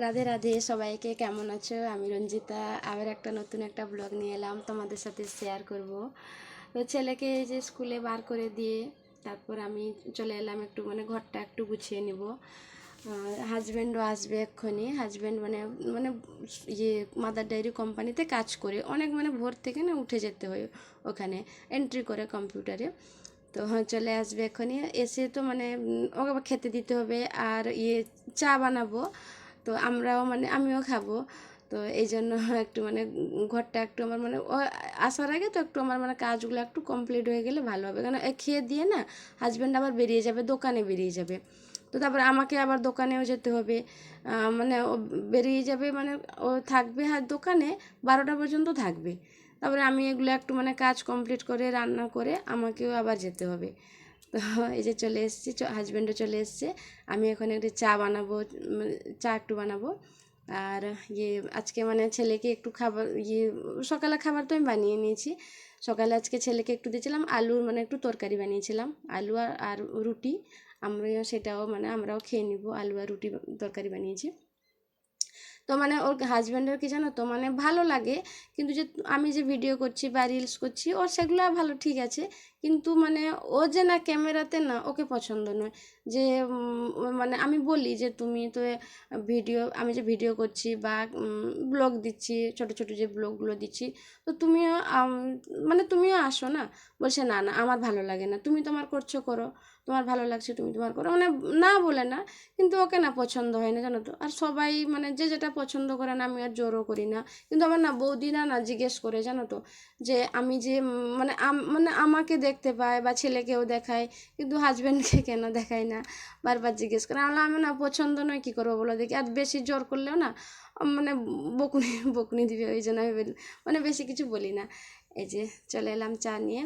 রাধে রাধে সবাইকে, কেমন আছো? আমি রঞ্জিতা আবার একটা নতুন একটা ব্লগ নিয়ে এলাম তোমাদের সাথে শেয়ার করব। তো ছেলেকে এই যে স্কুলে বার করে দিয়ে তারপর আমি চলে এলাম একটু ঘরটা একটু গুছিয়ে নিব। হাজব্যান্ডও আসবে এক্ষুনি। হাজব্যান্ড মানে ইয়ে মাদার ডায়েরি কোম্পানিতে কাজ করে, অনেক ভোর থেকে না উঠে যেতে হয় ওখানে, এন্ট্রি করে কম্পিউটারে। তো চলে আসবে এক্ষুনি, এসে তো ওকে আবার খেতে দিতে হবে, আর চা বানাবো। তো আমরাও আমিও খাবো। তো এই জন্য একটু ঘরটা একটু আমার ও আসার আগে তো একটু আমার কাজগুলো একটু কমপ্লিট হয়ে গেলে ভালো হবে, কারণ খেয়ে দিয়ে না হাজব্যান্ড আবার বেরিয়ে যাবে, দোকানে বেরিয়ে যাবে। তো তারপরে আমাকে আবার দোকানেও যেতে হবে। ও বেরিয়ে যাবে, ও থাকবে দোকানে 12টা পর্যন্ত থাকবে। তারপরে আমি এগুলো একটু কাজ কমপ্লিট করে রান্না করে আমাকেও আবার যেতে হবে। তো এই যে চলে এসেছি, হাজব্যান্ডও চলে এসছে। আমি এখন একটু চা বানাবো, চা একটু বানাবো। আর আজকে ছেলেকে একটু খাবার, সকালে খাবার তো আমি বানিয়ে নিয়েছি। সকালে আজকে ছেলেকে একটু দিয়েছিলাম আলুর একটু তরকারি বানিয়েছিলাম, আলু আর রুটি। সেটাও আমরাও খেয়ে নিব, আলু আর রুটি তরকারি বানিয়েছি। তো ওর হাজব্যান্ডের কি জানো তো ভালো লাগে, কিন্তু যে আমি যে ভিডিও করছি বা রিলস করছি ওর সেগুলো ভালো, ঠিক আছে, কিন্তু ও যে না ক্যামেরাতে না ওকে পছন্দ নয়। যে আমি বলি যে তুমি তো ভিডিও, আমি যে ভিডিও করছি বা ব্লগ দিচ্ছি, ছোট ছোট যে ব্লগগুলো দিচ্ছি, তো তুমিও তুমিও আসো না। বলছে না না আমার ভালো লাগে না, তুমি তোমার করছো করো, তোমার ভালো লাগছে তুমি তোমার করো, না বলে না, কিন্তু ওকে না পছন্দ হয় না, জানো তো। আর সবাই যে যেটা পছন্দ করে না, আমি আর জোরও করি না। কিন্তু আমার না বৌদিরা না জিজ্ঞেস করে, জানো তো, যে আমি যে আমাকে দেখতে পায় বা ছেলেকেও দেখায়, কিন্তু হাজব্যান্ডকে কেন দেখায় না, বারবার জিজ্ঞেস করে। আমি না পছন্দ নয়, কী করবো বলো দেখি। আর বেশি জোর করলেও না মানে বকুনি বকুনি দিবে, ওই জন্য আমি বেশি কিছু বলি না। এই যে চলে এলাম চা নিয়ে।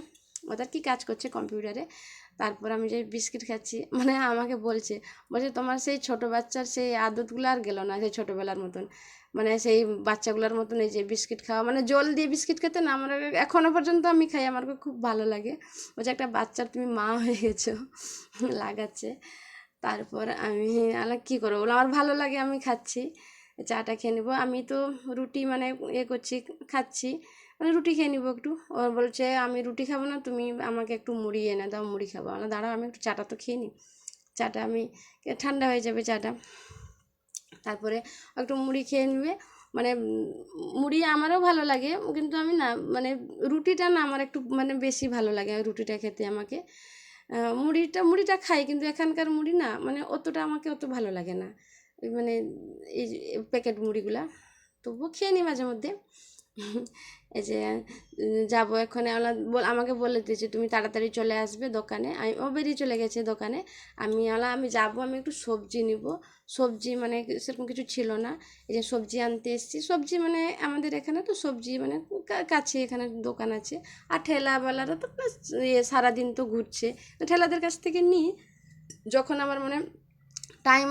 ওদের কি কাজ করছে কম্পিউটারে। তারপর আমি যে বিস্কিট খাচ্ছি, আমাকে বলছে বলছে তোমার সেই ছোট বাচ্চার সেই আদতগুলো আর গেল না, সেই ছোটোবেলার মতন, সেই বাচ্চাগুলোর মতন এই যে বিস্কিট খাওয়া, জল দিয়ে বিস্কিট খেতে না আমার এখনও পর্যন্ত আমি খাই, আমার খুব ভালো লাগে। বলছে একটা বাচ্চার তুমি মা হয়ে গেছো লাগাচ্ছে। তারপর আমি কী করবো, বলো আমার ভালো লাগে, আমি খাচ্ছি। চাটা খেয়ে নেবো। আমি তো রুটি করছি, খাচ্ছি, রুটি খেয়ে নিবো একটু। ও বলছে আমি রুটি খাবো না, তুমি আমাকে একটু মুড়ি এনে দাও, মুড়ি খাবো। দাঁড়াও আমি একটু চাটা তো খেয়ে নিই, চাটা আমি ঠান্ডা হয়ে যাবে চাটা। তারপরে একটু মুড়ি খেয়ে নেবে। মানে মুড়ি আমারও ভালো লাগে, কিন্তু আমি না রুটিটা না আমার একটু বেশি ভালো লাগে রুটিটা খেতে আমাকে। মুড়িটা খাই, কিন্তু এখানকার মুড়ি না অতটা আমাকে অত ভালো লাগে না, ওই এই প্যাকেট মুড়িগুলা। তবুও খেয়ে নিই মাঝে মধ্যে। এই যে যাবো এখন, আমাকে বলে দিয়েছে তুমি তাড়াতাড়ি চলে আসবে দোকানে। ও বেরিয়ে চলে গেছে দোকানে। আমি যাবো, আমি একটু সবজি নিব। সবজি সেরকম কিছু ছিল না। এই যে সবজি আনতে এসেছি, সবজি আমাদের এখানে তো সবজি কাছে এখানে দোকান আছে। আর ঠেলাওয়ালারা তো সারাদিন তো ঘুরছে, তো ঠেলাদের কাছ থেকে নিই। যখন আমার টাইম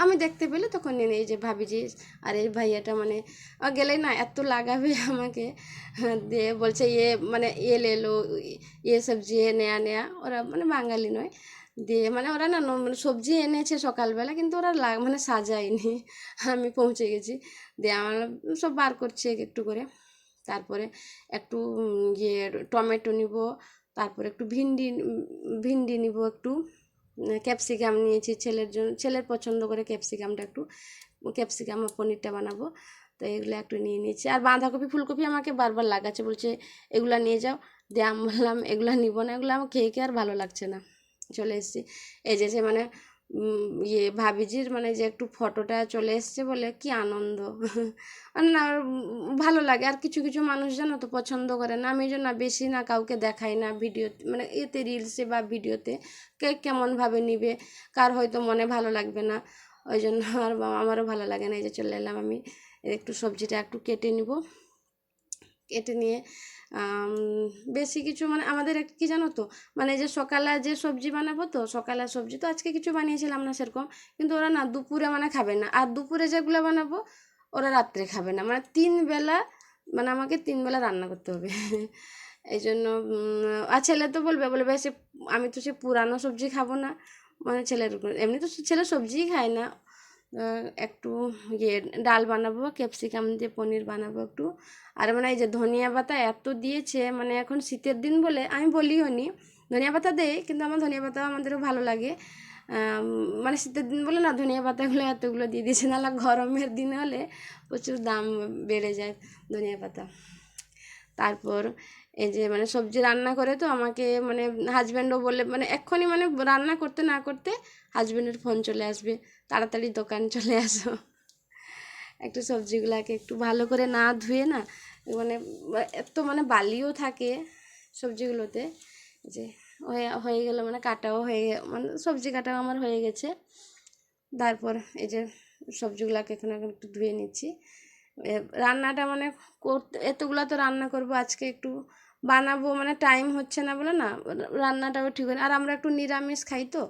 আমি দেখতে পেলে তখন নিয়ে নিই। এই যে ভাবি যে আর এই ভাইয়াটা গেলেই না এত লাগাবে আমাকে, দিয়ে বলছে ইয়ে লে লো, ইয়ে সবজি নেয়া নেয়া। ওরা বাঙালি নয়, দিয়ে ওরা না সবজি এনেছে সকালবেলা, কিন্তু ওরা সাজায়নি। আমি পৌঁছে গেছি, দিয়ে আমার সব বার করছে একটু করে। তারপরে একটু টমেটো নিব, তারপরে একটু ভিন্ডি নিব, একটু ক্যাপসিকাম নিয়েছি ছেলের জন্য, ছেলের পছন্দ করে ক্যাপসিকামটা, একটু ক্যাপসিকাম আর পনিরটা বানাবো। তো এগুলো একটু নিয়ে নিয়েছি। আর বাঁধাকপি ফুলকপি আমাকে বারবার লাগাচ্ছে, বলছে এগুলো নিয়ে যাও। দিয়ে আমি বললাম এগুলো নিব না, এগুলো আমার খেয়ে খেয়ে আর ভালো লাগছে না। চলে এসেছি। এই যে ভাবিজির যে একটু ফটোটা চলে এসছে বলে কি আনন্দ না ভালো লাগে। আর কিছু কিছু মানুষ জানো তো পছন্দ করে না, আমি এই জন্য বেশি না কাউকে দেখাই না ভিডিও, এতে রিলসে বা ভিডিওতে। কে কেমনভাবে নিবে, কার হয়তো মনে ভালো লাগবে না, ওই জন্য আর আমারও ভালো লাগে না। এই যে চলে এলাম আমি, একটু সবজিটা একটু কেটে নিব। কেটে নিয়ে বেশি কিছু আমাদের কি জানো তো, যে সকালে যে সবজি বানাবো, তো সকালে সবজি তো আজকে কিছু বানিয়েছিলাম না সেরকম, কিন্তু ওরা না দুপুরে খাবে না। আর দুপুরে যেগুলো বানাবো ওরা রাত্রে খাবে না, 3 বেলা, আমাকে 3 বেলা রান্না করতে হবে। এই জন্য আর ছেলে তো বলবে সে, আমি তো সে পুরানো সবজি খাবো না, ছেলের এমনি তো ছেলে সবজিই খায় না। একটু ইয়ে ডাল বানাবো, ক্যাপসিকাম দিয়ে পনির বানাবো একটু। আর মানে এই যে ধনিয়া পাতা এত দিয়েছে, মানে এখন শীতের দিন বলে আমি বলিও নি, ধনিয়া পাতা দেয় কিন্তু আমার ধনিয়া পাতা আমাদেরও ভালো লাগে। মানে শীতের দিন বলে না ধনিয়া পাতাগুলো এতগুলো দিয়ে দিয়েছে, নাহলে গরমের দিন হলে প্রচুর দাম বেড়ে যায় ধনিয়া পাতা। তারপর এই যে মানে সবজি রান্না করে তো আমাকে মানে হাজব্যান্ডও বলে, মানে এক্ষুনি মানে রান্না করতে না করতে হাজব্যান্ডের ফোন চলে আসবে, তাড়াতাড়ি দোকান চলে আসো। একটু সবজিগুলাকে একটু ভালো করে না ধুয়ে না, মানে এত মানে বালিও থাকে সবজিগুলোতে। যে হয়ে হয়ে গেলো, মানে কাটাও মানে সবজি কাটাও আমার হয়ে গেছে। তারপর এই যে সবজিগুলাকে এখন একটু ধুয়ে নিচ্ছি। রান্নাটা মানে করতে এতগুলা তো রান্না করব আজকে, একটু বানাবো মানে টাইম হচ্ছে না বলে না রান্নাটাও ঠিক হয়। আর আমরা একটু নিরামিষ খাই তো,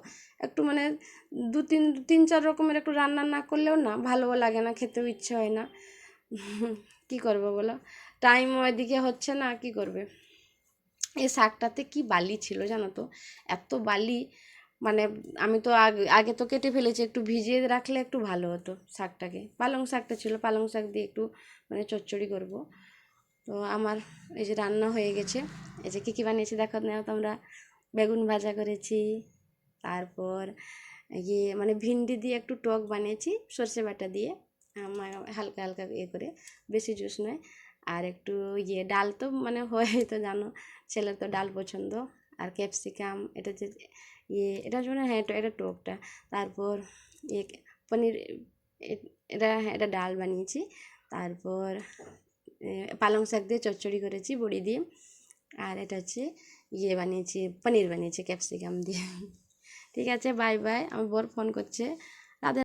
একটু মানে তিন চার রকমের একটু রান্না না করলেও না ভালোও লাগে না, খেতেও ইচ্ছে হয় না। কি করবো বলো, টাইম ওইদিকে হচ্ছে না, কি করবে। এই শাকটাতে কি বালি ছিল জানো তো, এত বালি, মানে আমি তো আগে আগে তো কেটে ফেলেছি, একটু ভিজিয়ে রাখলে একটু ভালো হতো শাকটাকে। পালং শাকটা ছিল, পালং শাক দিয়ে একটু মানে চচ্চড়ি করব। তো আমার এই যে রান্না হয়ে গেছে। এই যে কী কী বানিয়েছি দেখো না তোমরা, বেগুন ভাজা করেছি, তারপর ইয়ে মানে ভিন্ডি দিয়ে একটু টক বানিয়েছি সর্ষে বাটা দিয়ে, আমার হালকা হালকা ইয়ে করে, বেশি জুস নয়। আর একটু ইয়ে ডাল তো মানে হয় তো জানো, ছেলের তো ডাল পছন্দ। আর ক্যাপসিকাম এটা যে এটার জন্য, হ্যাঁ এটা টকটা। তারপর ইয়ে পনির, এটা হ্যাঁ এটা ডাল বানিয়েছি। তারপর পালং শাক দিয়ে চচ্চড়ি করেছি বড়ি দিয়ে। আর এটা হচ্ছে ইয়ে বানিয়েছি, পনির বানিয়েছি ক্যাপসিকাম দিয়ে। ঠিক আছে, বাই বাই, আমার বর ফোন করছে।